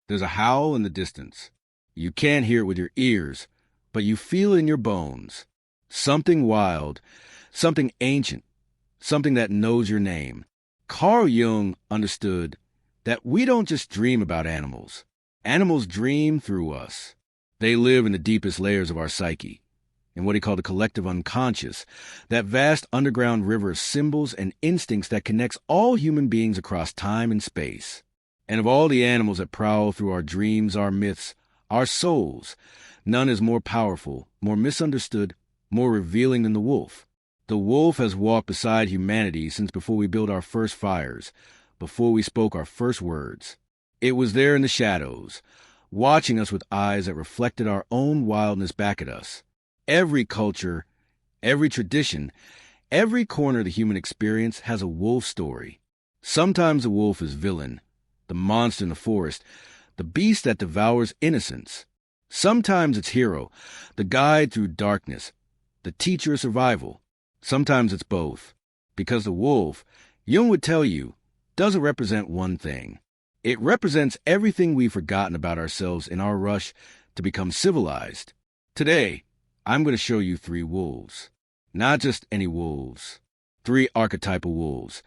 There's a howl in the distance. You can't hear it with your ears, but you feel it in your bones. Something wild, something ancient, something that knows your name. Carl Jung understood that we don't just dream about animals. Animals dream through us. They live in the deepest layers of our psyche, in what he called the collective unconscious, that vast underground river of symbols and instincts that connects all human beings across time and space. And of all the animals that prowl through our dreams, our myths, our souls, none is more powerful, more misunderstood, more revealing than the wolf. The wolf has walked beside humanity since before we built our first fires, before we spoke our first words. It was there in the shadows, watching us with eyes that reflected our own wildness back at us. Every culture, every tradition, every corner of the human experience has a wolf story. Sometimes the wolf is villain, the monster in the forest, the beast that devours innocence. Sometimes it's hero, the guide through darkness, the teacher of survival. Sometimes it's both, because the wolf, Jung would tell you, doesn't represent one thing. It represents everything we've forgotten about ourselves in our rush to become civilized. Today, I'm going to show you 3 wolves. Not just any wolves. 3 archetypal wolves.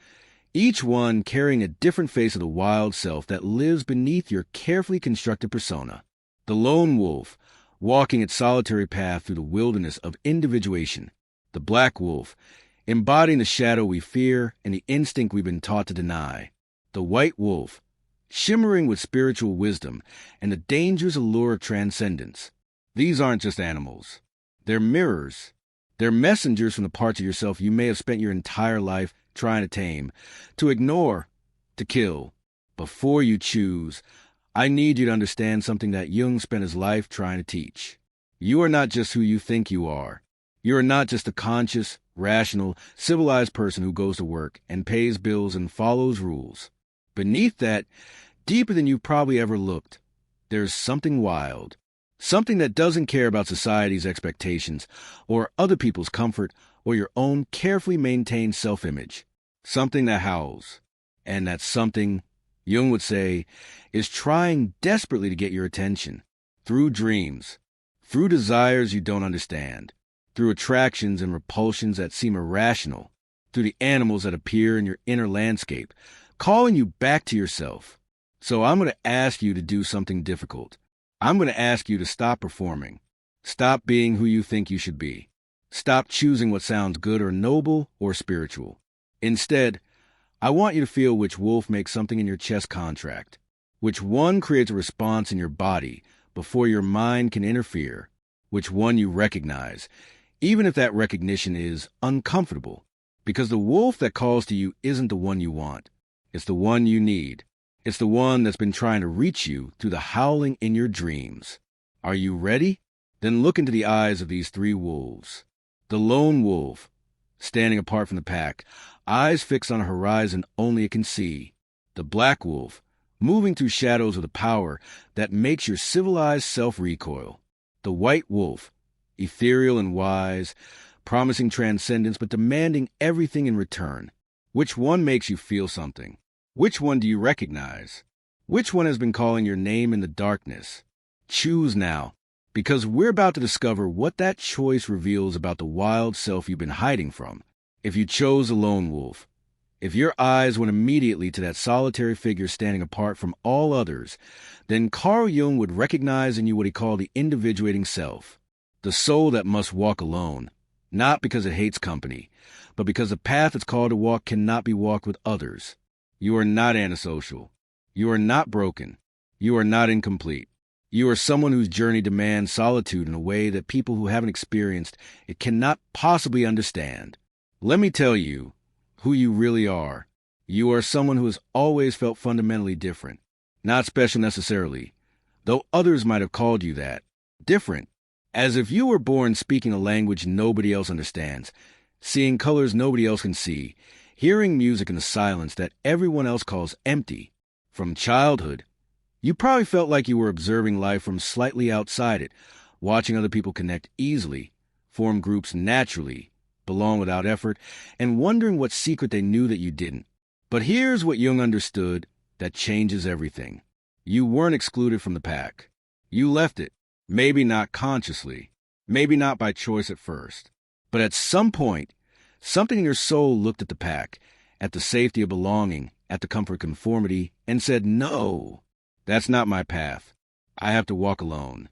Each one carrying a different face of the wild self that lives beneath your carefully constructed persona. The lone wolf, walking its solitary path through the wilderness of individuation. The black wolf, embodying the shadow we fear and the instinct we've been taught to deny. The white wolf, shimmering with spiritual wisdom and the dangerous allure of transcendence. These aren't just animals. They're mirrors. They're messengers from the parts of yourself you may have spent your entire life trying to tame, to ignore, to kill. Before you choose, I need you to understand something that Jung spent his life trying to teach. You are not just who you think you are. You are not just a conscious, rational, civilized person who goes to work and pays bills and follows rules. Beneath that, deeper than you've probably ever looked, there's something wild. Something that doesn't care about society's expectations, or other people's comfort, or your own carefully maintained self-image. Something that howls. And that something, Jung would say, is trying desperately to get your attention. Through dreams. Through desires you don't understand. Through attractions and repulsions that seem irrational. Through the animals that appear in your inner landscape, calling you back to yourself. So I'm going to ask you to do something difficult. I'm going to ask you to stop performing. Stop being who you think you should be. Stop choosing what sounds good or noble or spiritual. Instead, I want you to feel which wolf makes something in your chest contract. Which one creates a response in your body before your mind can interfere. Which one you recognize, even if that recognition is uncomfortable. Because the wolf that calls to you isn't the one you want. It's the one you need. It's the one that's been trying to reach you through the howling in your dreams. Are you ready? Then look into the eyes of these 3 wolves. The lone wolf, standing apart from the pack, eyes fixed on a horizon only it can see. The black wolf, moving through shadows with a power that makes your civilized self recoil. The white wolf, ethereal and wise, promising transcendence but demanding everything in return. Which one makes you feel something? Which one do you recognize? Which one has been calling your name in the darkness? Choose now, because we're about to discover what that choice reveals about the wild self you've been hiding from. If you chose the lone wolf, if your eyes went immediately to that solitary figure standing apart from all others, then Carl Jung would recognize in you what he called the individuating self, the soul that must walk alone, not because it hates company, but because the path it's called to walk cannot be walked with others. You are not antisocial. You are not broken. You are not incomplete. You are someone whose journey demands solitude in a way that people who haven't experienced it cannot possibly understand. Let me tell you who you really are. You are someone who has always felt fundamentally different. Not special necessarily, though others might have called you that. Different, as if you were born speaking a language nobody else understands, seeing colors nobody else can see, hearing music in the silence that everyone else calls empty. From childhood, you probably felt like you were observing life from slightly outside it, watching other people connect easily, form groups naturally, belong without effort, and wondering what secret they knew that you didn't. But here's what Jung understood that changes everything. You weren't excluded from the pack. You left it, maybe not consciously, maybe not by choice at first. But at some point, something in your soul looked at the pack, at the safety of belonging, at the comfort of conformity, and said, no, that's not my path. I have to walk alone.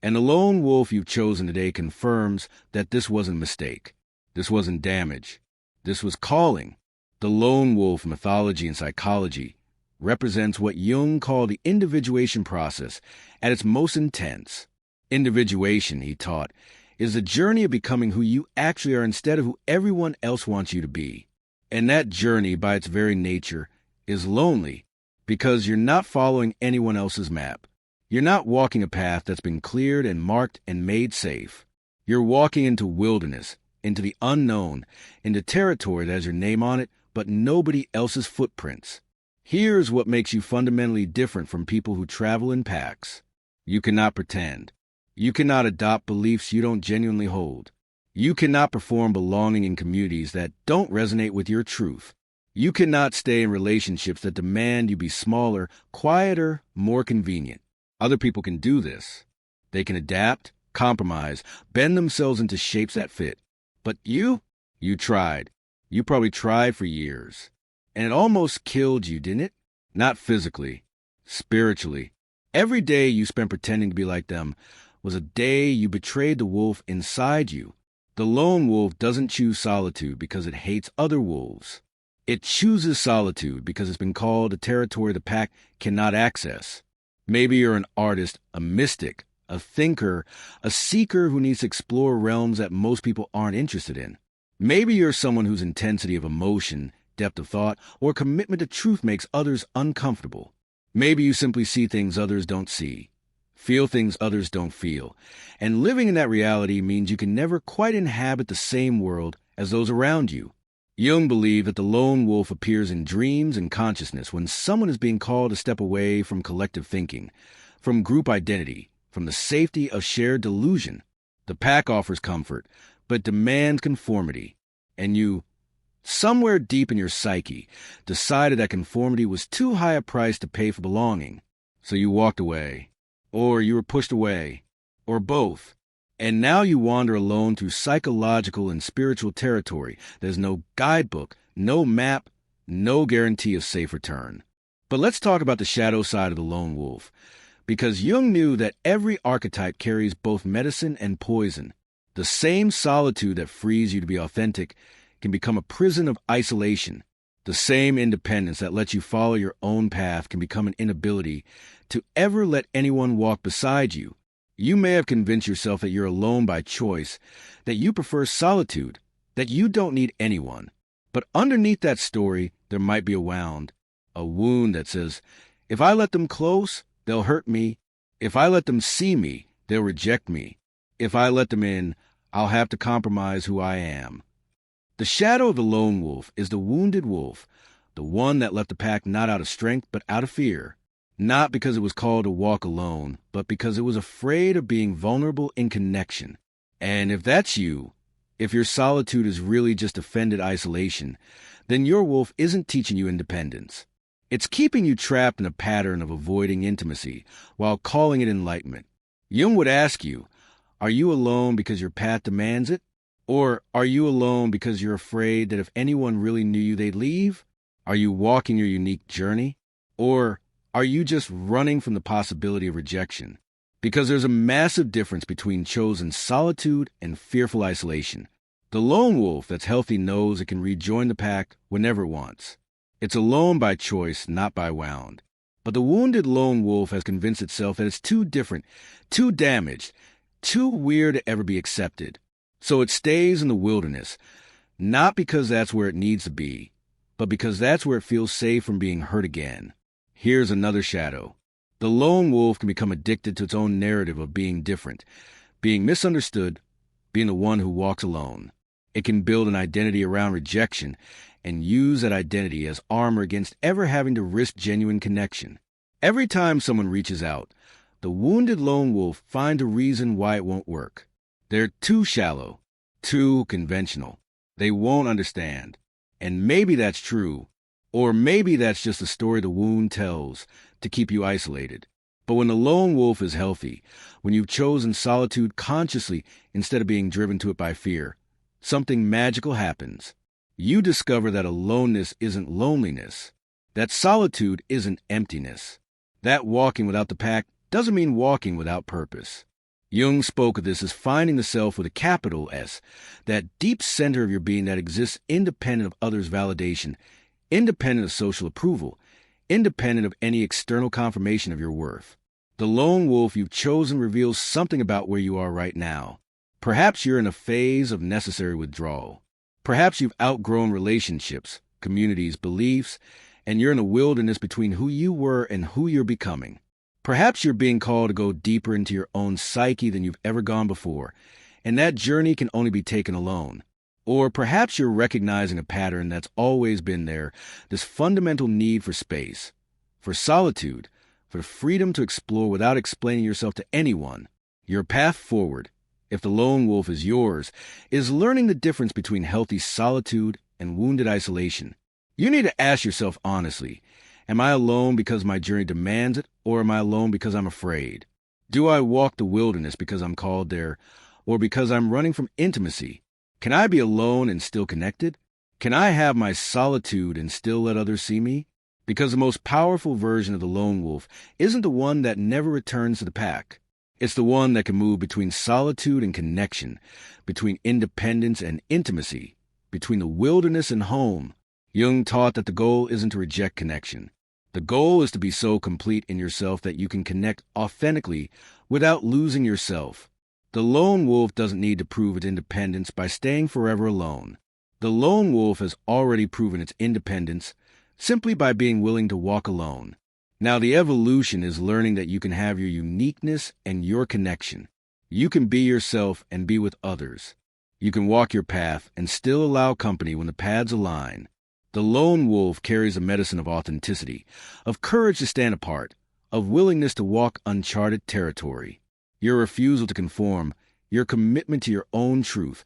And the lone wolf you've chosen today confirms that this wasn't a mistake. This wasn't damage. This was calling. The lone wolf mythology and psychology represents what Jung called the individuation process at its most intense. Individuation, he taught, is the journey of becoming who you actually are instead of who everyone else wants you to be. And that journey, by its very nature, is lonely because you're not following anyone else's map. You're not walking a path that's been cleared and marked and made safe. You're walking into wilderness, into the unknown, into territory that has your name on it, but nobody else's footprints. Here's what makes you fundamentally different from people who travel in packs. You cannot pretend. You cannot adopt beliefs you don't genuinely hold. You cannot perform belonging in communities that don't resonate with your truth. You cannot stay in relationships that demand you be smaller, quieter, more convenient. Other people can do this. They can adapt, compromise, bend themselves into shapes that fit. But you tried. You probably tried for years. And it almost killed you, didn't it? Not physically, spiritually. Every day you spent pretending to be like them was a day you betrayed the wolf inside you. The lone wolf doesn't choose solitude because it hates other wolves. It chooses solitude because it's been called a territory the pack cannot access. Maybe you're an artist, a mystic, a thinker, a seeker who needs to explore realms that most people aren't interested in. Maybe you're someone whose intensity of emotion, depth of thought, or commitment to truth makes others uncomfortable. Maybe you simply see things others don't see, feel things others don't feel, and living in that reality means you can never quite inhabit the same world as those around you. Jung believed that the lone wolf appears in dreams and consciousness when someone is being called to step away from collective thinking, from group identity, from the safety of shared delusion. The pack offers comfort, but demands conformity. And you, somewhere deep in your psyche, decided that conformity was too high a price to pay for belonging. So you walked away, or you were pushed away, or both. And now you wander alone through psychological and spiritual territory. There's no guidebook, no map, no guarantee of safe return. But let's talk about the shadow side of the lone wolf, because Jung knew that every archetype carries both medicine and poison. The same solitude that frees you to be authentic can become a prison of isolation. The same independence that lets you follow your own path can become an inability to ever let anyone walk beside you. You may have convinced yourself that you're alone by choice, that you prefer solitude, that you don't need anyone. But underneath that story, there might be a wound that says, if I let them close, they'll hurt me. If I let them see me, they'll reject me. If I let them in, I'll have to compromise who I am. The shadow of the lone wolf is the wounded wolf, the one that left the pack not out of strength but out of fear. Not because it was called to walk alone, but because it was afraid of being vulnerable in connection. And if that's you, if your solitude is really just offended isolation, then your wolf isn't teaching you independence. It's keeping you trapped in a pattern of avoiding intimacy while calling it enlightenment. Jung would ask you, are you alone because your path demands it? Or are you alone because you're afraid that if anyone really knew you, they'd leave? Are you walking your unique journey? Or are you just running from the possibility of rejection? Because there's a massive difference between chosen solitude and fearful isolation. The lone wolf that's healthy knows it can rejoin the pack whenever it wants. It's alone by choice, not by wound. But the wounded lone wolf has convinced itself that it's too different, too damaged, too weird to ever be accepted. So it stays in the wilderness, not because that's where it needs to be, but because that's where it feels safe from being hurt again. Here's another shadow. The lone wolf can become addicted to its own narrative of being different, being misunderstood, being the one who walks alone. It can build an identity around rejection and use that identity as armor against ever having to risk genuine connection. Every time someone reaches out, the wounded lone wolf finds a reason why it won't work. They're too shallow, too conventional. They won't understand. And maybe that's true. Or maybe that's just the story the wound tells, to keep you isolated. But when the lone wolf is healthy, when you've chosen solitude consciously instead of being driven to it by fear, something magical happens. You discover that aloneness isn't loneliness, that solitude isn't emptiness, that walking without the pack doesn't mean walking without purpose. Jung spoke of this as finding the self with a capital S, that deep center of your being that exists independent of others' validation, independent of social approval, independent of any external confirmation of your worth. The lone wolf you've chosen reveals something about where you are right now. Perhaps you're in a phase of necessary withdrawal. Perhaps you've outgrown relationships, communities, beliefs, and you're in a wilderness between who you were and who you're becoming. Perhaps you're being called to go deeper into your own psyche than you've ever gone before, and that journey can only be taken alone. Or perhaps you're recognizing a pattern that's always been there, this fundamental need for space, for solitude, for the freedom to explore without explaining yourself to anyone. Your path forward, if the lone wolf is yours, is learning the difference between healthy solitude and wounded isolation. You need to ask yourself honestly, am I alone because my journey demands it, or am I alone because I'm afraid? Do I walk the wilderness because I'm called there, or because I'm running from intimacy? Can I be alone and still connected? Can I have my solitude and still let others see me? Because the most powerful version of the lone wolf isn't the one that never returns to the pack. It's the one that can move between solitude and connection, between independence and intimacy, between the wilderness and home. Jung taught that the goal isn't to reject connection. The goal is to be so complete in yourself that you can connect authentically without losing yourself. The lone wolf doesn't need to prove its independence by staying forever alone. The lone wolf has already proven its independence simply by being willing to walk alone. Now the evolution is learning that you can have your uniqueness and your connection. You can be yourself and be with others. You can walk your path and still allow company when the paths align. The lone wolf carries a medicine of authenticity, of courage to stand apart, of willingness to walk uncharted territory. Your refusal to conform, your commitment to your own truth,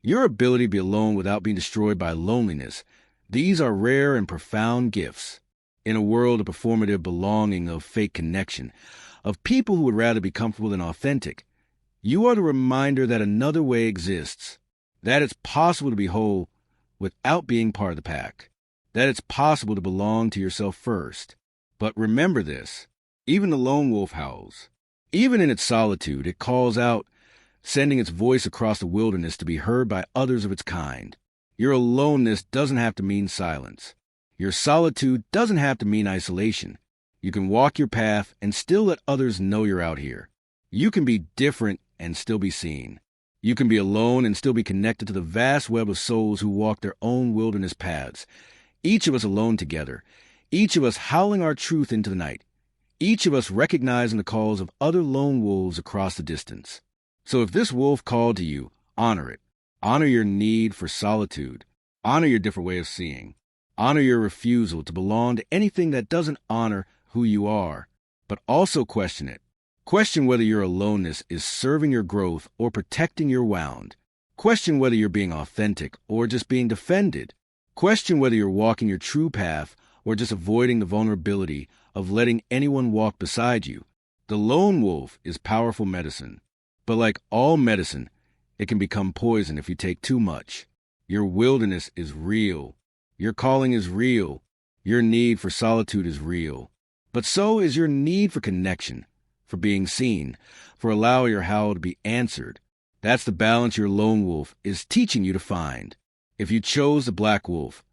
your ability to be alone without being destroyed by loneliness, these are rare and profound gifts. In a world of performative belonging, of fake connection, of people who would rather be comfortable than authentic, you are the reminder that another way exists, that it's possible to be whole without being part of the pack, that it's possible to belong to yourself first. But remember this, even the lone wolf howls. Even in its solitude, it calls out, sending its voice across the wilderness to be heard by others of its kind. Your aloneness doesn't have to mean silence. Your solitude doesn't have to mean isolation. You can walk your path and still let others know you're out here. You can be different and still be seen. You can be alone and still be connected to the vast web of souls who walk their own wilderness paths. Each of us alone together. Each of us howling our truth into the night. Each of us recognizing the calls of other lone wolves across the distance. So if this wolf called to you, honor it. Honor your need for solitude. Honor your different way of seeing. Honor your refusal to belong to anything that doesn't honor who you are. But also question it. Question whether your aloneness is serving your growth or protecting your wound. Question whether you're being authentic or just being defended. Question whether you're walking your true path or just avoiding the vulnerability of letting anyone walk beside you. The lone wolf is powerful medicine. But like all medicine, it can become poison if you take too much. Your wilderness is real. Your calling is real. Your need for solitude is real. But so is your need for connection, for being seen, for allowing your howl to be answered. That's the balance your lone wolf is teaching you to find. If you chose the black wolf,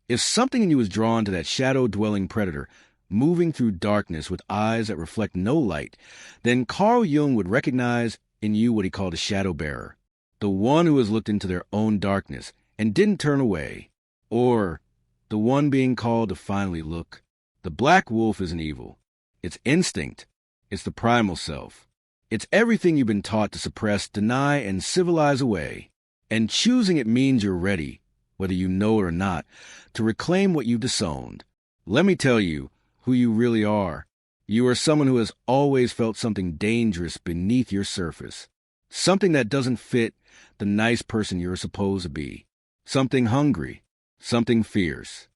if something in you is drawn to that shadow-dwelling predator, moving through darkness with eyes that reflect no light, then Carl Jung would recognize in you what he called a shadow bearer, the one who has looked into their own darkness and didn't turn away, or the one being called to finally look. The black wolf isn't evil. It's instinct. It's the primal self. It's everything you've been taught to suppress, deny, and civilize away. And choosing it means you're ready, whether you know it or not, to reclaim what you've disowned. Let me tell you who you really are. You are someone who has always felt something dangerous beneath your surface. Something that doesn't fit the nice person you're supposed to be. Something hungry. Something fierce.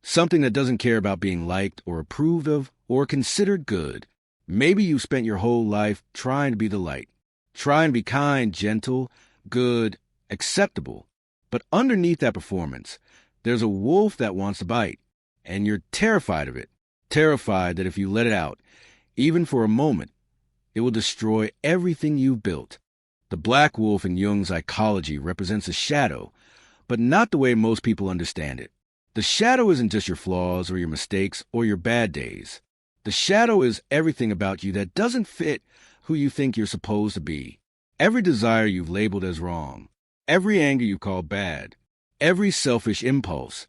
something that doesn't care about being liked or approved of or considered good. Maybe you've spent your whole life trying to be the light, trying to be kind, gentle, good, acceptable. But underneath that performance, there's a wolf that wants to bite, and you're terrified of it, terrified that if you let it out, even for a moment, it will destroy everything you've built. The black wolf in Jung's psychology represents a shadow, but not the way most people understand it. The shadow isn't just your flaws or your mistakes or your bad days. The shadow is everything about you that doesn't fit who you think you're supposed to be. Every desire you've labeled as wrong, every anger you call bad, every selfish impulse,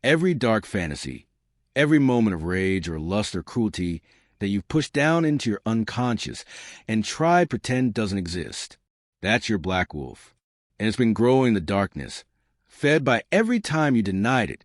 every dark fantasy, every moment of rage or lust or cruelty that you've pushed down into your unconscious and tried pretend doesn't exist. That's your black wolf. And it's been growing in the darkness, fed by every time you denied it,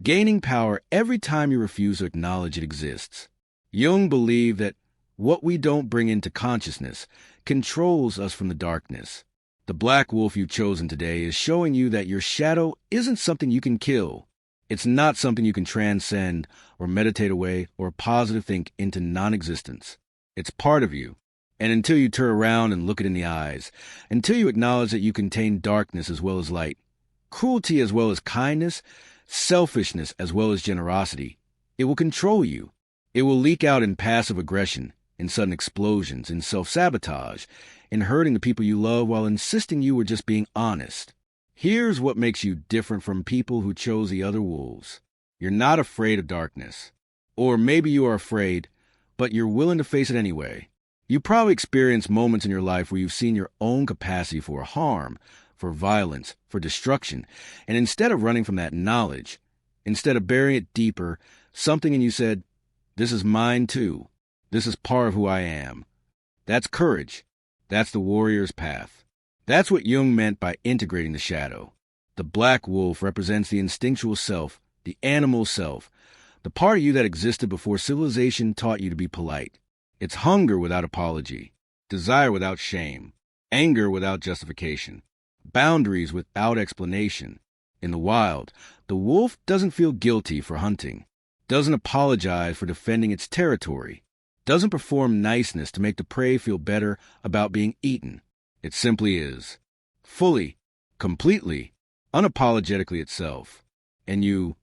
gaining power every time you refuse to acknowledge it exists. Jung believed that what we don't bring into consciousness controls us from the darkness. The black wolf you've chosen today is showing you that your shadow isn't something you can kill. It's not something you can transcend or meditate away or positive think into non-existence. It's part of you. And until you turn around and look it in the eyes, until you acknowledge that you contain darkness as well as light, cruelty as well as kindness, selfishness as well as generosity, it will control you. It will leak out in passive aggression, in sudden explosions, in self-sabotage, in hurting the people you love while insisting you were just being honest. Here's what makes you different from people who chose the other wolves. You're not afraid of darkness. Or maybe you are afraid, but you're willing to face it anyway. You probably experienced moments in your life where you've seen your own capacity for harm, for violence, for destruction, and instead of running from that knowledge, instead of burying it deeper, something in you said, "This is mine too. This is part of who I am." That's courage. That's the warrior's path. That's what Jung meant by integrating the shadow. The black wolf represents the instinctual self, the animal self, the part of you that existed before civilization taught you to be polite. It's hunger without apology, desire without shame, anger without justification, boundaries without explanation. In the wild, the wolf doesn't feel guilty for hunting, doesn't apologize for defending its territory, doesn't perform niceness to make the prey feel better about being eaten. It simply is, fully, completely, unapologetically itself. And you,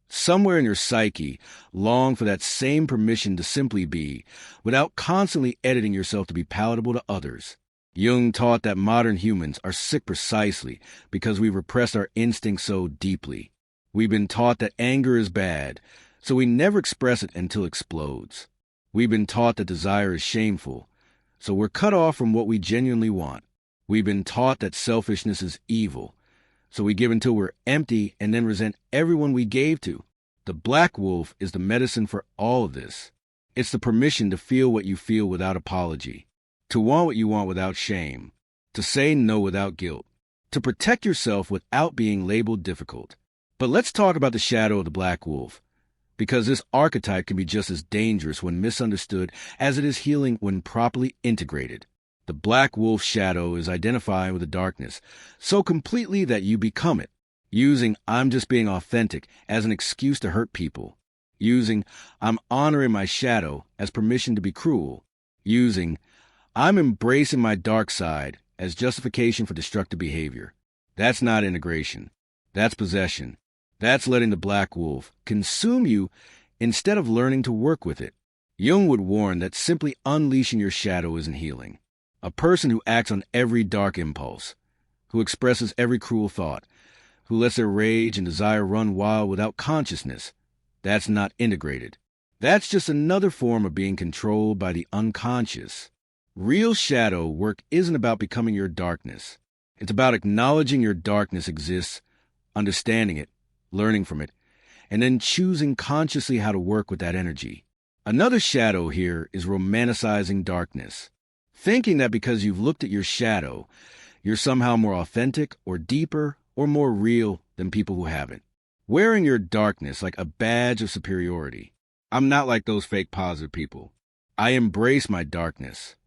somewhere in your psyche, long for that same permission to simply be, without constantly editing yourself to be palatable to others. Jung taught that modern humans are sick precisely because we repressed our instincts so deeply. We've been taught that anger is bad, so we never express it until it explodes. We've been taught that desire is shameful, so we're cut off from what we genuinely want. We've been taught that selfishness is evil, so we give until we're empty and then resent everyone we gave to. The black wolf is the medicine for all of this. It's the permission to feel what you feel without apology, to want what you want without shame, to say no without guilt, to protect yourself without being labeled difficult. But let's talk about the shadow of the black wolf, because this archetype can be just as dangerous when misunderstood as it is healing when properly integrated. The black wolf shadow is identifying with the darkness so completely that you become it, using "I'm just being authentic" as an excuse to hurt people, using "I'm honoring my shadow" as permission to be cruel, using "I'm embracing my dark side" as justification for destructive behavior. That's not integration. That's possession. That's letting the black wolf consume you instead of learning to work with it. Jung would warn that simply unleashing your shadow isn't healing. A person who acts on every dark impulse, who expresses every cruel thought, who lets their rage and desire run wild without consciousness, that's not integrated. That's just another form of being controlled by the unconscious. Real shadow work isn't about becoming your darkness. It's about acknowledging your darkness exists, understanding it, learning from it, and then choosing consciously how to work with that energy. Another shadow here is romanticizing darkness. Thinking that because you've looked at your shadow, you're somehow more authentic or deeper or more real than people who haven't. Wearing your darkness like a badge of superiority. I'm not like those fake positive people. I embrace my darkness.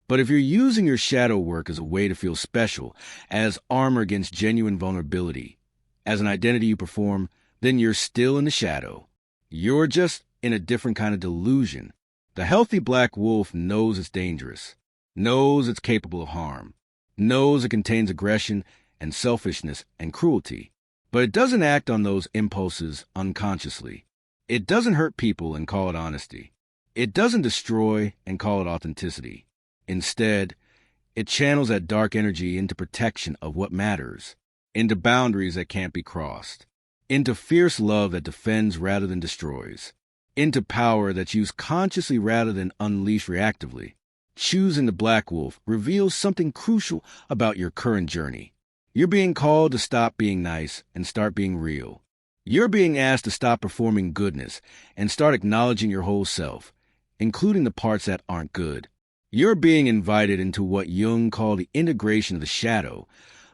But if you're using your shadow work as a way to feel special, as armor against genuine vulnerability, as an identity you perform then you're still in the shadow. You're just in a different kind of delusion. The healthy black wolf knows it's dangerous, knows it's capable of harm, knows it contains aggression and selfishness and cruelty. But it doesn't act on those impulses unconsciously. It doesn't hurt people and call it honesty. It doesn't destroy and call it authenticity. Instead, it channels that dark energy into protection of what matters, into boundaries that can't be crossed, into fierce love that defends rather than destroys, into power that's used consciously rather than unleashed reactively. Choosing the black wolf reveals something crucial about your current journey. You're being called to stop being nice and start being real. You're being asked to stop performing goodness and start acknowledging your whole self, including the parts that aren't good. You're being invited into what Jung called the integration of the shadow,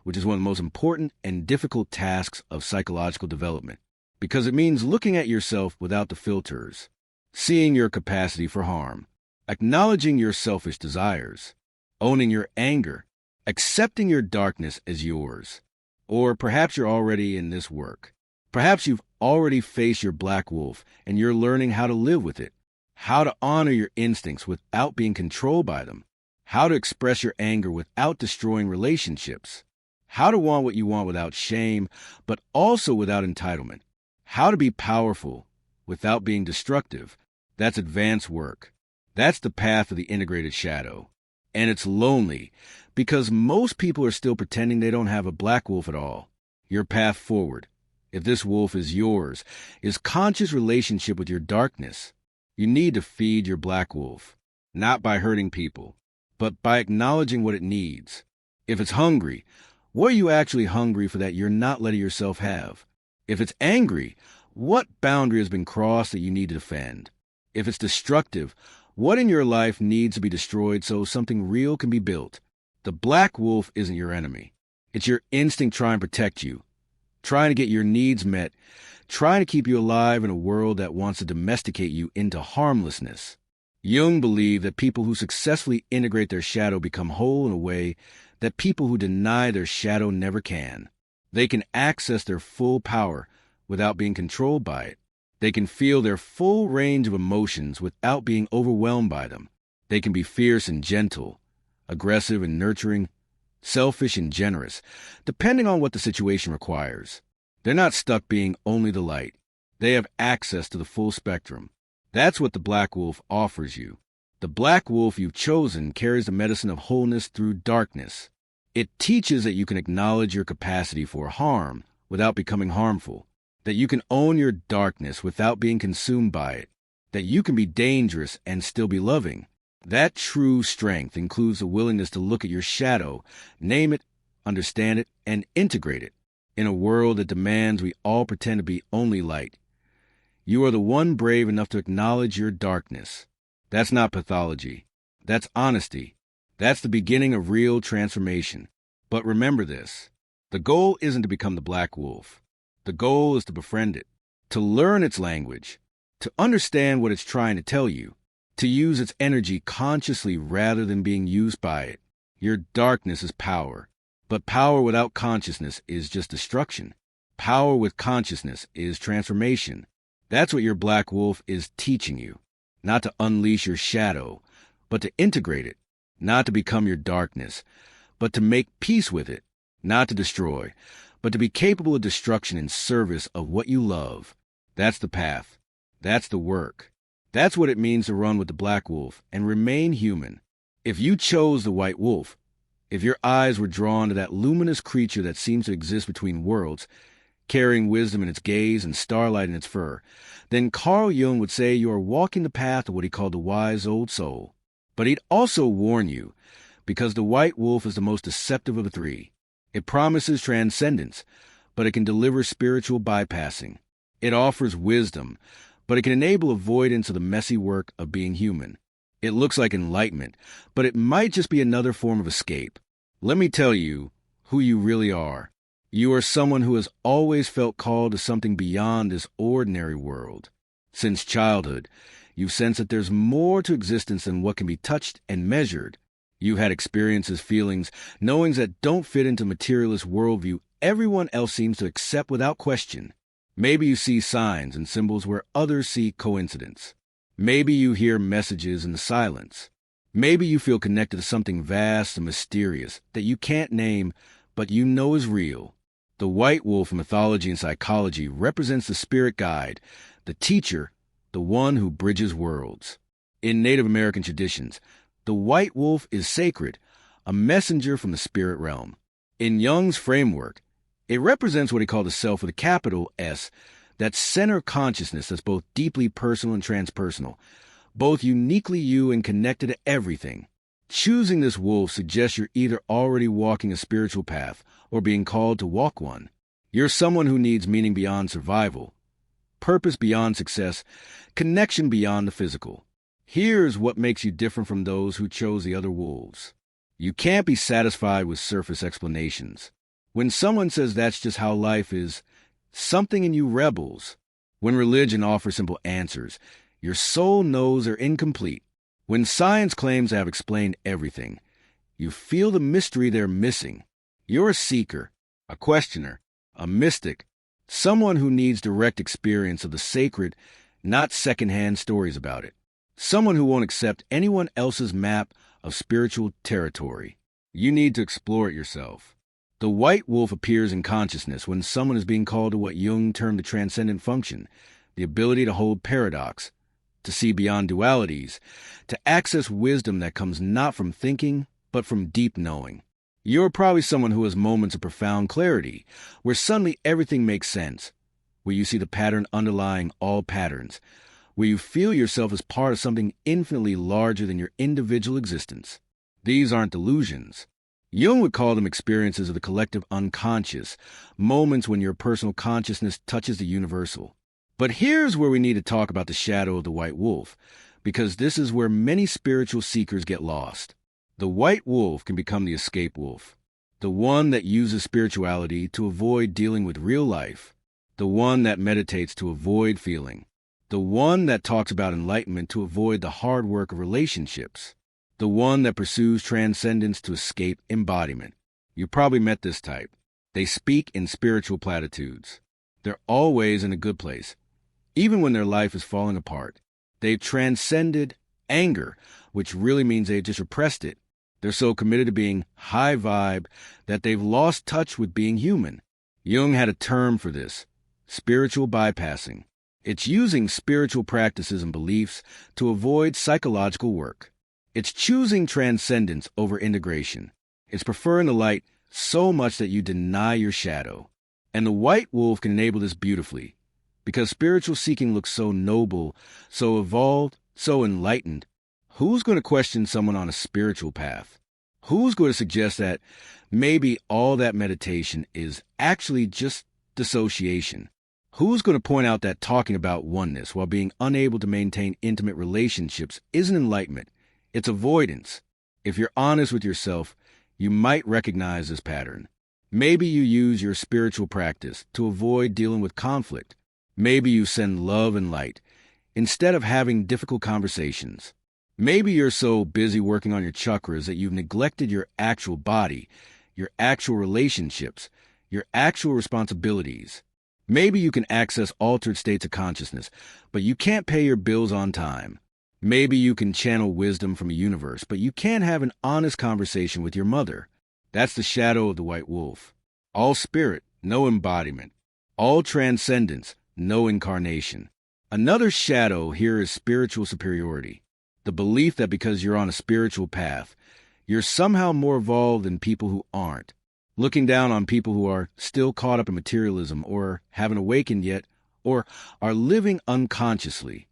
which is one of the most important and difficult tasks of psychological development, because it means looking at yourself without the filters, seeing your capacity for harm, acknowledging your selfish desires, owning your anger, accepting your darkness as yours. Or perhaps you're already in this work. Perhaps you've already faced your black wolf and you're learning how to live with it, how to honor your instincts without being controlled by them, how to express your anger without destroying relationships, how to want what you want without shame, but also without entitlement, how to be powerful without being destructive. That's advanced work. That's the path of the integrated shadow. And it's lonely because most people are still pretending they don't have a black wolf at all. Your path forward, if this wolf is yours, is conscious relationship with your darkness. You need to feed your black wolf, not by hurting people, but by acknowledging what it needs. If it's hungry, what are you actually hungry for that you're not letting yourself have? If it's angry, what boundary has been crossed that you need to defend? If it's destructive, what in your life needs to be destroyed so something real can be built? The black wolf isn't your enemy. It's your instinct trying to protect you, trying to get your needs met, trying to keep you alive in a world that wants to domesticate you into harmlessness. Jung believed that people who successfully integrate their shadow become whole in a way that people who deny their shadow never can. They can access their full power without being controlled by it. They can feel their full range of emotions without being overwhelmed by them. They can be fierce and gentle, aggressive and nurturing, selfish and generous, depending on what the situation requires. They're not stuck being only the light. They have access to the full spectrum. That's what the black wolf offers you. The black wolf you've chosen carries the medicine of wholeness through darkness. It teaches that you can acknowledge your capacity for harm without becoming harmful, that you can own your darkness without being consumed by it, that you can be dangerous and still be loving. That true strength includes the willingness to look at your shadow, name it, understand it, and integrate it. In a world that demands we all pretend to be only light, you are the one brave enough to acknowledge your darkness. That's not pathology. That's honesty. That's the beginning of real transformation. But remember this. The goal isn't to become the black wolf. The goal is to befriend it, to learn its language, to understand what it's trying to tell you, to use its energy consciously rather than being used by it. Your darkness is power, but power without consciousness is just destruction. Power with consciousness is transformation. That's what your black wolf is teaching you. Not to unleash your shadow, but to integrate it. Not to become your darkness, but to make peace with it. Not to destroy, but to be capable of destruction in service of what you love. That's the path. That's the work. That's what it means to run with the black wolf and remain human. If you chose the white wolf, if your eyes were drawn to that luminous creature that seems to exist between worlds, carrying wisdom in its gaze and starlight in its fur, then Carl Jung would say you are walking the path of what he called the wise old soul. But he'd also warn you, because the white wolf is the most deceptive of the three. It promises transcendence, but it can deliver spiritual bypassing. It offers wisdom, but it can enable avoidance of the messy work of being human. It looks like enlightenment, but it might just be another form of escape. Let me tell you who you really are. You are someone who has always felt called to something beyond this ordinary world. Since childhood, you've sensed that there's more to existence than what can be touched and measured. You've had experiences, feelings, knowings that don't fit into materialist worldview everyone else seems to accept without question. Maybe you see signs and symbols where others see coincidence. Maybe you hear messages in the silence. Maybe you feel connected to something vast and mysterious that you can't name, but you know is real. The white wolf in mythology and psychology represents the spirit guide, the teacher, the one who bridges worlds. In Native American traditions, the white wolf is sacred, a messenger from the spirit realm. In Jung's framework, it represents what he called the self with a capital S, that center consciousness that's both deeply personal and transpersonal, both uniquely you and connected to everything. Choosing this wolf suggests you're either already walking a spiritual path or being called to walk one. You're someone who needs meaning beyond survival, purpose beyond success, connection beyond the physical. Here's what makes you different from those who chose the other wolves. You can't be satisfied with surface explanations. When someone says that's just how life is, something in you rebels. When religion offers simple answers, your soul knows they're incomplete. When science claims to have explained everything, you feel the mystery they're missing. You're a seeker, a questioner, a mystic, someone who needs direct experience of the sacred, not secondhand stories about it. Someone who won't accept anyone else's map of spiritual territory. You need to explore it yourself. The white wolf appears in consciousness when someone is being called to what Jung termed the transcendent function, the ability to hold paradox, to see beyond dualities, to access wisdom that comes not from thinking, but from deep knowing. You're probably someone who has moments of profound clarity, where suddenly everything makes sense, where you see the pattern underlying all patterns, where you feel yourself as part of something infinitely larger than your individual existence. These aren't delusions. Jung would call them experiences of the collective unconscious, moments when your personal consciousness touches the universal. But here's where we need to talk about the shadow of the white wolf, because this is where many spiritual seekers get lost. The white wolf can become the escape wolf, the one that uses spirituality to avoid dealing with real life, the one that meditates to avoid feeling, the one that talks about enlightenment to avoid the hard work of relationships, the one that pursues transcendence to escape embodiment. You probably met this type. They speak in spiritual platitudes. They're always in a good place, even when their life is falling apart. They've transcended anger, which really means they've just repressed it. They're so committed to being high vibe that they've lost touch with being human. Jung had a term for this: spiritual bypassing. It's using spiritual practices and beliefs to avoid psychological work. It's choosing transcendence over integration. It's preferring the light so much that you deny your shadow. And the white wolf can enable this beautifully, because spiritual seeking looks so noble, so evolved, so enlightened. Who's going to question someone on a spiritual path? Who's going to suggest that maybe all that meditation is actually just dissociation? Who's going to point out that talking about oneness while being unable to maintain intimate relationships isn't enlightenment? It's avoidance. If you're honest with yourself, you might recognize this pattern. Maybe you use your spiritual practice to avoid dealing with conflict. Maybe you send love and light instead of having difficult conversations. Maybe you're so busy working on your chakras that you've neglected your actual body, your actual relationships, your actual responsibilities. Maybe you can access altered states of consciousness, but you can't pay your bills on time. Maybe you can channel wisdom from the universe, but you can't have an honest conversation with your mother. That's the shadow of the white wolf. All spirit, no embodiment. All transcendence, no incarnation. Another shadow here is spiritual superiority. The belief that because you're on a spiritual path, you're somehow more evolved than people who aren't. Looking down on people who are still caught up in materialism or haven't awakened yet or are living unconsciously.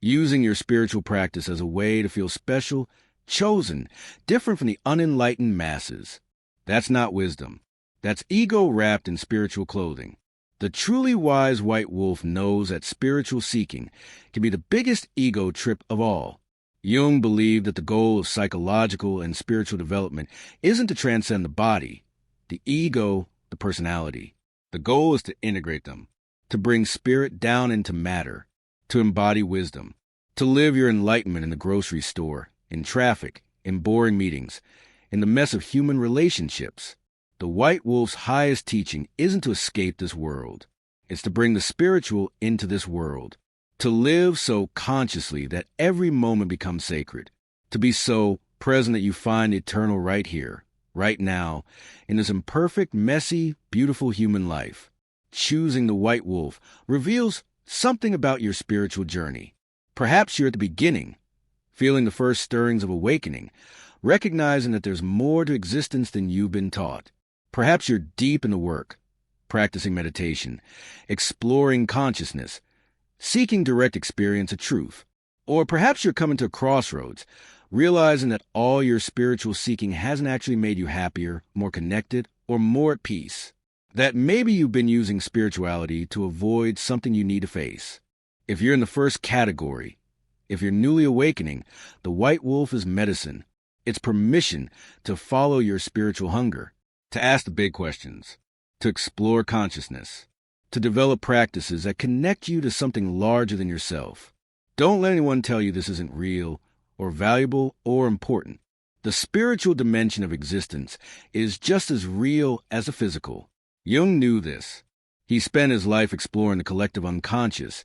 Using your spiritual practice as a way to feel special, chosen, different from the unenlightened masses. That's not wisdom. That's ego wrapped in spiritual clothing. The truly wise white wolf knows that spiritual seeking can be the biggest ego trip of all. Jung believed that the goal of psychological and spiritual development isn't to transcend the body, the ego, the personality. The goal is to integrate them, to bring spirit down into matter, to embody wisdom, to live your enlightenment in the grocery store, in traffic, in boring meetings, in the mess of human relationships. The white wolf's highest teaching isn't to escape this world. It's to bring the spiritual into this world, to live so consciously that every moment becomes sacred, to be so present that you find the eternal right here, right now, in this imperfect, messy, beautiful human life. Choosing the white wolf reveals something about your spiritual journey. Perhaps you're at the beginning, feeling the first stirrings of awakening, recognizing that there's more to existence than you've been taught. Perhaps you're deep in the work, practicing meditation, exploring consciousness, seeking direct experience of truth. Or perhaps you're coming to a crossroads, realizing that all your spiritual seeking hasn't actually made you happier, more connected, or more at peace. That maybe you've been using spirituality to avoid something you need to face. If you're in the first category, if you're newly awakening, the white wolf is medicine. It's permission to follow your spiritual hunger, to ask the big questions, to explore consciousness, to develop practices that connect you to something larger than yourself. Don't let anyone tell you this isn't real or valuable or important. The spiritual dimension of existence is just as real as the physical. Jung knew this. He spent his life exploring the collective unconscious,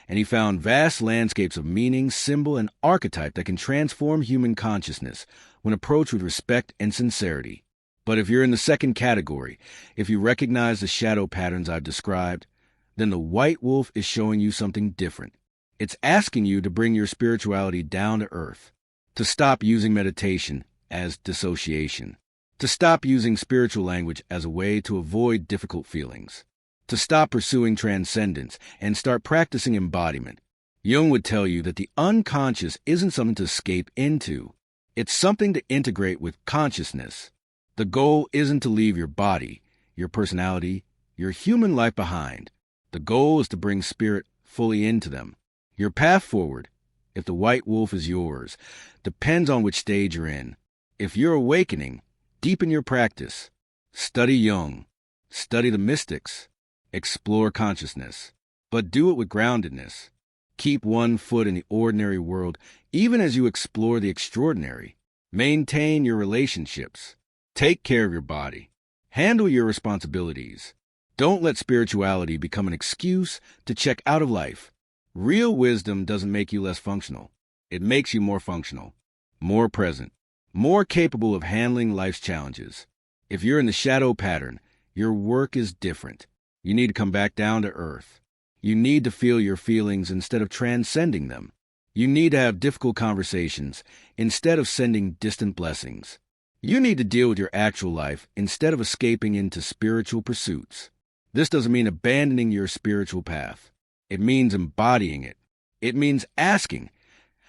and he found vast landscapes of meaning, symbol, and archetype that can transform human consciousness when approached with respect and sincerity. But if you're in the second category, if you recognize the shadow patterns I've described, then the white wolf is showing you something different. It's asking you to bring your spirituality down to earth, to stop using meditation as dissociation, to stop using spiritual language as a way to avoid difficult feelings, to stop pursuing transcendence and start practicing embodiment. Jung would tell you that the unconscious isn't something to escape into. It's something to integrate with consciousness. The goal isn't to leave your body, your personality, your human life behind. The goal is to bring spirit fully into them. Your path forward, if the white wolf is yours, depends on which stage you're in. If you're awakening, deepen your practice. Study Jung. Study the mystics. Explore consciousness. But do it with groundedness. Keep one foot in the ordinary world, even as you explore the extraordinary. Maintain your relationships. Take care of your body. Handle your responsibilities. Don't let spirituality become an excuse to check out of life. Real wisdom doesn't make you less functional. It makes you more functional, more present, more capable of handling life's challenges. If you're in the shadow pattern, your work is different. You need to come back down to earth. You need to feel your feelings instead of transcending them. You need to have difficult conversations instead of sending distant blessings. You need to deal with your actual life instead of escaping into spiritual pursuits. This doesn't mean abandoning your spiritual path. It means embodying it. It means asking,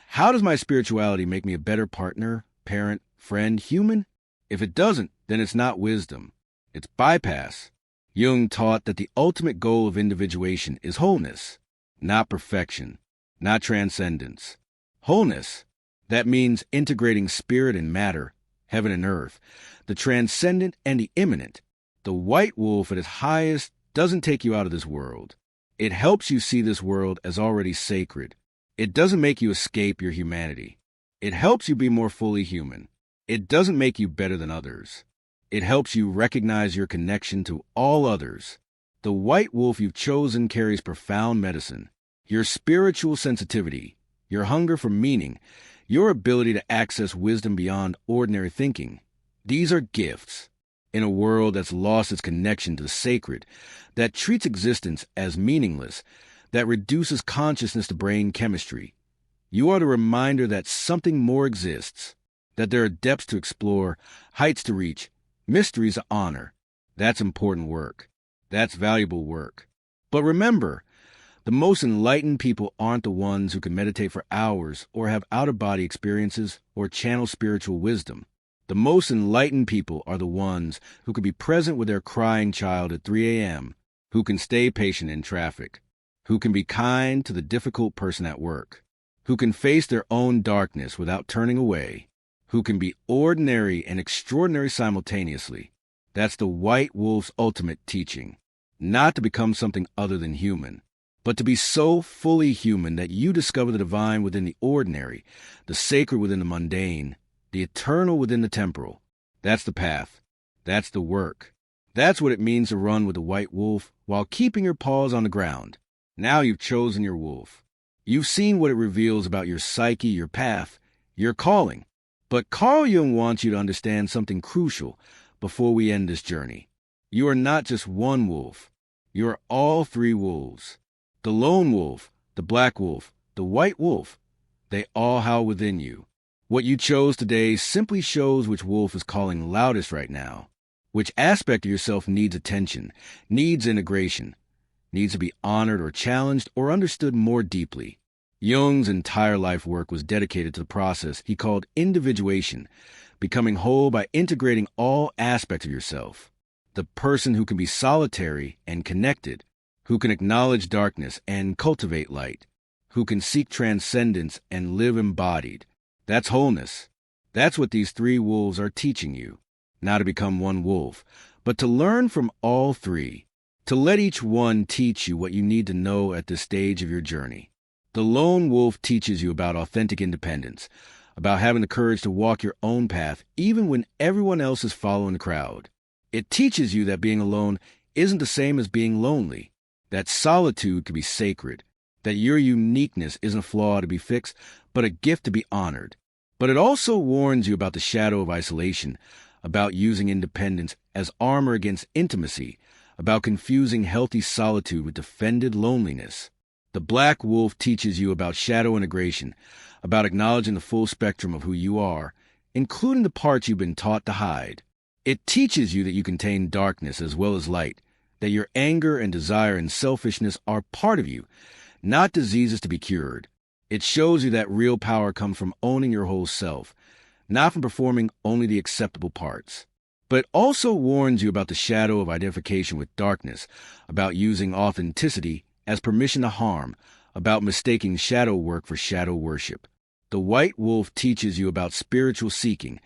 how does my spirituality make me a better partner, parent, friend, human? If it doesn't, then it's not wisdom. It's bypass. Jung taught that the ultimate goal of individuation is wholeness, not perfection, not transcendence. Wholeness, that means integrating spirit and matter, heaven and earth, the transcendent and the immanent. The white wolf at its highest doesn't take you out of this world. It helps you see this world as already sacred. It doesn't make you escape your humanity. It helps you be more fully human. It doesn't make you better than others. It helps you recognize your connection to all others. The white wolf you've chosen carries profound medicine. Your spiritual sensitivity, your hunger for meaning, your ability to access wisdom beyond ordinary thinking. These are gifts. In a world that's lost its connection to the sacred, that treats existence as meaningless, that reduces consciousness to brain chemistry, you are the reminder that something more exists, that there are depths to explore, heights to reach, mysteries to honor. That's important work. That's valuable work. But remember, the most enlightened people aren't the ones who can meditate for hours or have out-of-body experiences or channel spiritual wisdom. The most enlightened people are the ones who can be present with their crying child at 3 a.m., who can stay patient in traffic, who can be kind to the difficult person at work, who can face their own darkness without turning away, who can be ordinary and extraordinary simultaneously. That's the white wolf's ultimate teaching. Not to become something other than human, but to be so fully human that you discover the divine within the ordinary, the sacred within the mundane, the eternal within the temporal. That's the path. That's the work. That's what it means to run with the white wolf while keeping your paws on the ground. Now you've chosen your wolf. You've seen what it reveals about your psyche, your path, your calling. But Carl Jung wants you to understand something crucial before we end this journey. You are not just one wolf. You are all three wolves. The lone wolf, the black wolf, the white wolf. They all howl within you. What you chose today simply shows which wolf is calling loudest right now. Which aspect of yourself needs attention, needs integration, needs to be honored or challenged or understood more deeply. Jung's entire life work was dedicated to the process he called individuation, becoming whole by integrating all aspects of yourself. The person who can be solitary and connected, who can acknowledge darkness and cultivate light, who can seek transcendence and live embodied. That's wholeness. That's what these three wolves are teaching you. Not to become one wolf, but to learn from all three, to let each one teach you what you need to know at this stage of your journey. The lone wolf teaches you about authentic independence, about having the courage to walk your own path even when everyone else is following the crowd. It teaches you that being alone isn't the same as being lonely, that solitude can be sacred, that your uniqueness isn't a flaw to be fixed, but a gift to be honored. But it also warns you about the shadow of isolation, about using independence as armor against intimacy, about confusing healthy solitude with defended loneliness. The black wolf teaches you about shadow integration, about acknowledging the full spectrum of who you are, including the parts you've been taught to hide. It teaches you that you contain darkness as well as light, that your anger and desire and selfishness are part of you, not diseases to be cured. It shows you that real power comes from owning your whole self, not from performing only the acceptable parts. But it also warns you about the shadow of identification with darkness, about using authenticity as permission to harm, about mistaking shadow work for shadow worship. The white wolf teaches you about spiritual seeking,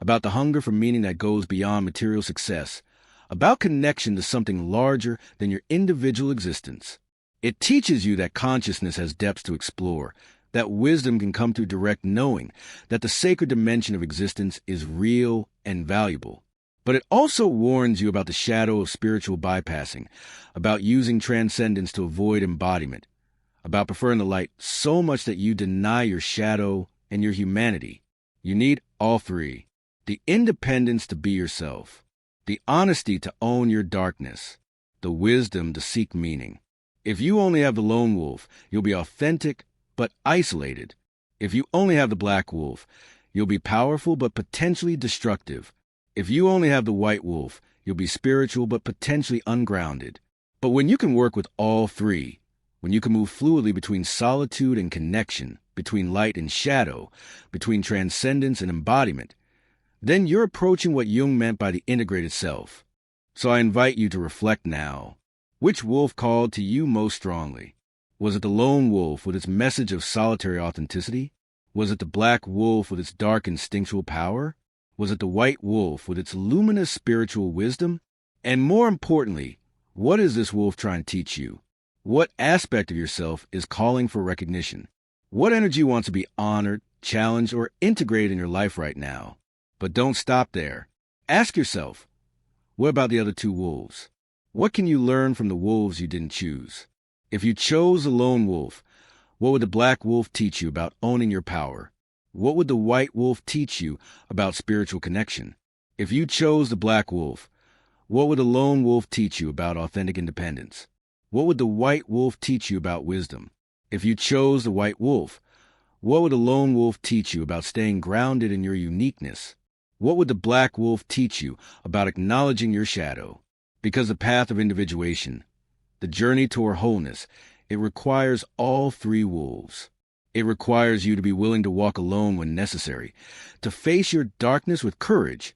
about the hunger for meaning that goes beyond material success, about connection to something larger than your individual existence. It teaches you that consciousness has depths to explore, that wisdom can come through direct knowing, that the sacred dimension of existence is real and valuable. But it also warns you about the shadow of spiritual bypassing, about using transcendence to avoid embodiment, about preferring the light so much that you deny your shadow and your humanity. You need all three. The independence to be yourself, the honesty to own your darkness, the wisdom to seek meaning. If you only have the lone wolf, you'll be authentic but isolated. If you only have the black wolf, you'll be powerful but potentially destructive. If you only have the white wolf, you'll be spiritual but potentially ungrounded. But when you can work with all three, when you can move fluidly between solitude and connection, between light and shadow, between transcendence and embodiment, then you're approaching what Jung meant by the integrated self. So I invite you to reflect now. Which wolf called to you most strongly? Was it the lone wolf with its message of solitary authenticity? Was it the black wolf with its dark instinctual power? Was it the white wolf with its luminous spiritual wisdom? And more importantly, what is this wolf trying to teach you? What aspect of yourself is calling for recognition? What energy wants to be honored, challenged, or integrated in your life right now? But don't stop there. Ask yourself, what about the other two wolves? What can you learn from the wolves you didn't choose? If you chose the lone wolf, what would the black wolf teach you about owning your power? What would the white wolf teach you about spiritual connection? If you chose the black wolf, what would the lone wolf teach you about authentic independence? What would the white wolf teach you about wisdom? If you chose the white wolf, what would the lone wolf teach you about staying grounded in your uniqueness? What would the black wolf teach you about acknowledging your shadow? Because the path of individuation, the journey toward wholeness, it requires all three wolves. It requires you to be willing to walk alone when necessary, to face your darkness with courage,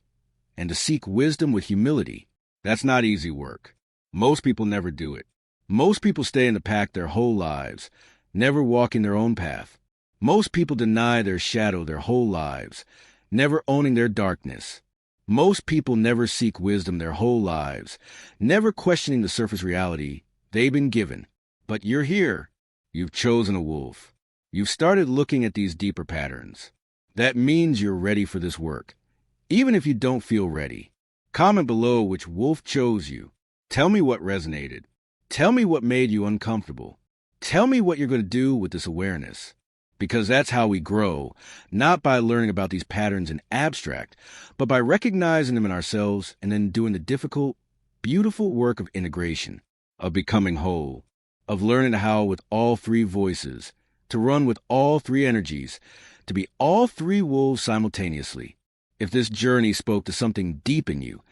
and to seek wisdom with humility. That's not easy work. Most people never do it. Most people stay in the pack their whole lives, never walking their own path. Most people deny their shadow their whole lives, never owning their darkness. Most people never seek wisdom their whole lives, never questioning the surface reality they've been given. But you're here. You've chosen a wolf. You've started looking at these deeper patterns. That means you're ready for this work, even if you don't feel ready. Comment below which wolf chose you. Tell me what resonated. Tell me what made you uncomfortable. Tell me what you're going to do with this awareness. Because that's how we grow, not by learning about these patterns in abstract, but by recognizing them in ourselves and then doing the difficult, beautiful work of integration, of becoming whole, of learning how with all three voices, to run with all three energies, to be all three wolves simultaneously. If this journey spoke to something deep in you,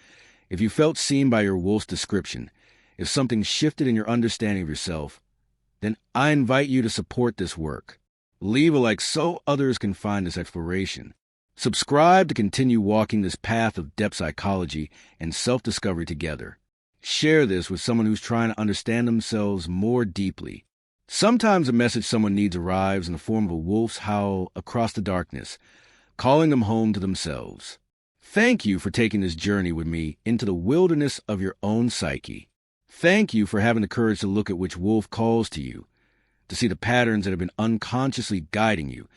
if you felt seen by your wolf's description, if something shifted in your understanding of yourself, then I invite you to support this work. Leave a like so others can find this exploration. Subscribe to continue walking this path of depth psychology and self-discovery together. Share this with someone who's trying to understand themselves more deeply. Sometimes a message someone needs arrives in the form of a wolf's howl across the darkness, calling them home to themselves. Thank you for taking this journey with me into the wilderness of your own psyche. Thank you for having the courage to look at which wolf calls to you, to see the patterns that have been unconsciously guiding you,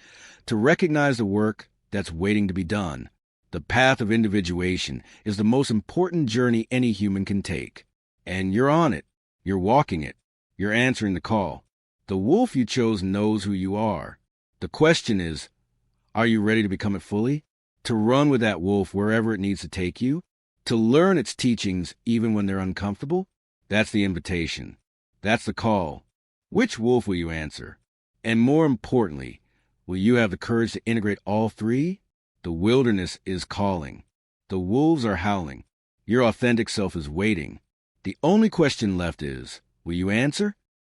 to recognize the work that's waiting to be done. The path of individuation is the most important journey any human can take. And you're on it. You're walking it. You're answering the call. The wolf you chose knows who you are. The question is, are you ready to become it fully? To run with that wolf wherever it needs to take you? To learn its teachings even when they're uncomfortable? That's the invitation. That's the call. Which wolf will you answer? And more importantly, will you have the courage to integrate all three? The wilderness is calling. The wolves are howling. Your authentic self is waiting. The only question left is, will you answer?